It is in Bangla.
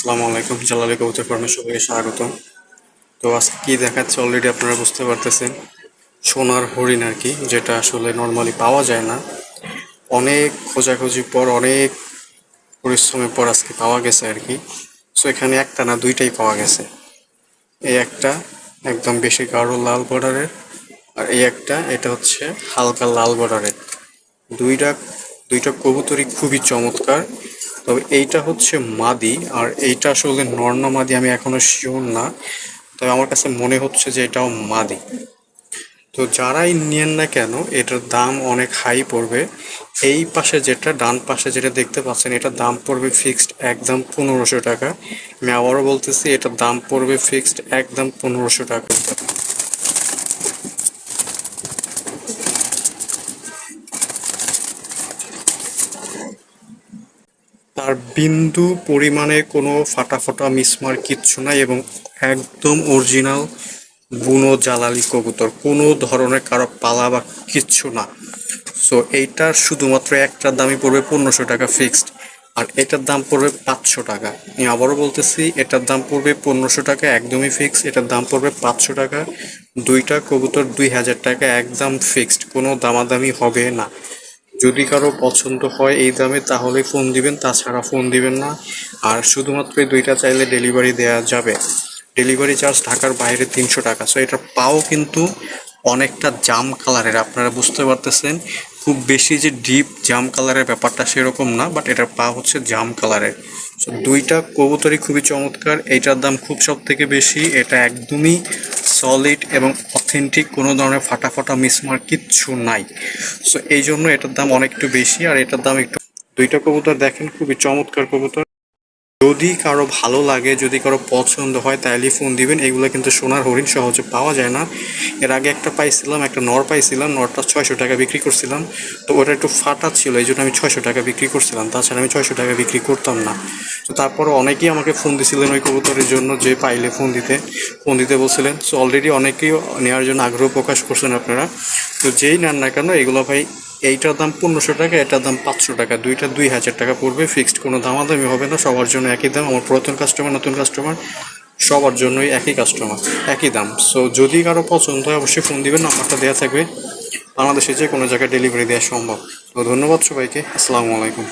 আসসালামু আলাইকুম। জালালি কবুতর ফার্মে সবাইকে স্বাগতম। তো আজকে কি দেখাচ্ছে অলরেডি আপনারা বুঝতে পারতেছেন। সোনার হরিণ আর কি, যেটা আসলে নর্মালি পাওয়া যায় না। অনেক খোঁজাখুঁজির পর, অনেক পরিশ্রমের পর আজকে পাওয়া গেছে আর কি। সো এখানে একটা না দুইটাই পাওয়া গেছে। এই একটা একদম বেশি গাঢ় লাল বর্ডারের, আর এই একটা এটা হচ্ছে হালকা লাল বর্ডারের। দুইটা দুইটা কবুতরই খুবই চমৎকার। তবে এইটা হচ্ছে মাদি, আর এইটা আসলে নর না মাদি আমি এখনো শিওর না। তবে আমার কাছে মনে হচ্ছে যে এটাও মাদি। তো যারাই নিয়েন না কেন, এটার দাম অনেক হাই পড়বে। এই পাশে যেটা, ডান পাশে যেটা দেখতে পাচ্ছেন, এটার দাম পড়বে ফিক্সড একদম 1500 টাকা। আমি আবারও বলতেছি, এটার দাম পড়বে ফিক্সড একদম 1500 টাকা। তার বিন্দু পরিমাণে কোনো ফাটা ফাটা মিসমার কিচ্ছু নাই, এবং একদম অরিজিনাল বুনো জালালি কবুতর, কোনো ধরনের কারো পালা বা কিচ্ছু না। সো এইটার শুধুমাত্র একটার দামই পড়বে 1500 টাকা ফিক্সড, আর এটার দাম পড়বে 500 টাকা। আমি আবারও বলতেছি, এটার দাম পড়বে 1500 টাকা একদমই ফিক্সড, এটার দাম পড়বে 500 টাকা। দুইটা কবুতর 2000 টাকা একদম ফিক্সড, কোনো দামাদামি হবে না। যদি কারো পছন্দ হয় এই দামে তাহলে ফোন দিবেন, তাছাড়া ফোন দিবেন না। আর শুধুমাত্র এই দুইটা চাইলে ডেলিভারি দেওয়া যাবে। ডেলিভারি চার্জ ঢাকার বাইরে 300 টাকা। সো এটার পাও কিন্তু অনেকটা জাম কালারের, আপনারা বুঝতে পারতেছেন। খুব বেশি যে ডিপ জাম কালারের ব্যাপারটা সেরকম না, বাট এটার পা হচ্ছে জাম কালারের। সো দুইটা কবুতরই খুবই চমৎকার। এইটার দাম খুব সব থেকে বেশি, এটা একদমই সলিড এবং অথেন্টিক, কোনো ধরনের ফাটা ফাটা মিসমার্ক কিচ্ছু নাই। সো এই জন্য এটার দাম অনেক একটু বেশি, আর এটার দাম একটু। দুইটা কবুতর দেখেন, খুবই চমৎকার কবুতর। যদি কারো ভালো লাগে, যদি কারো পছন্দ হয়, তাহলেই ফোন দিবেন। এগুলো কিন্তু সোনার হরিণ সহজে পাওয়া যায় না। এর আগে একটা পাইছিলাম, একটা নর পাইছিলাম, নরটা 600 টাকা বিক্রি করছিলাম। তো ওটা একটু ফাটা ছিল, এই জন্য আমি 600 টাকা বিক্রি করছিলাম, তাছাড়া আমি 600 টাকা বিক্রি করতাম না। তো তারপরে অনেকেই আমাকে ফোন দিছিলেন ওই কবুতরের জন্য, যে পাইলে ফোন দিতে বলছিলেন। সো অলরেডি অনেকেই নেওয়ার জন্য আগ্রহ প্রকাশ করছেন আপনারা। তো যেই নেন না কেন, এগুলো ভাই, এইটার দাম 1500 টাকা, এটার দাম 500 টাকা, দুইটা 2000 টাকা পড়বে ফিক্সড, কোনো দামাদামি হবে না। সবার জন্য একই দাম। আমার পুরাতন কাস্টমার, নতুন কাস্টমার, সবার জন্যই একই কাস্টমার, একই দাম। সো যদি কারো পছন্দ হয় অবশ্যই ফোন দিবেন, নাম্বারটা দেওয়া থাকবে। বাংলাদেশে যে কোনো জায়গায় ডেলিভারি দেওয়া সম্ভব। তো ধন্যবাদ সবাইকে। আসসালামু আলাইকুম।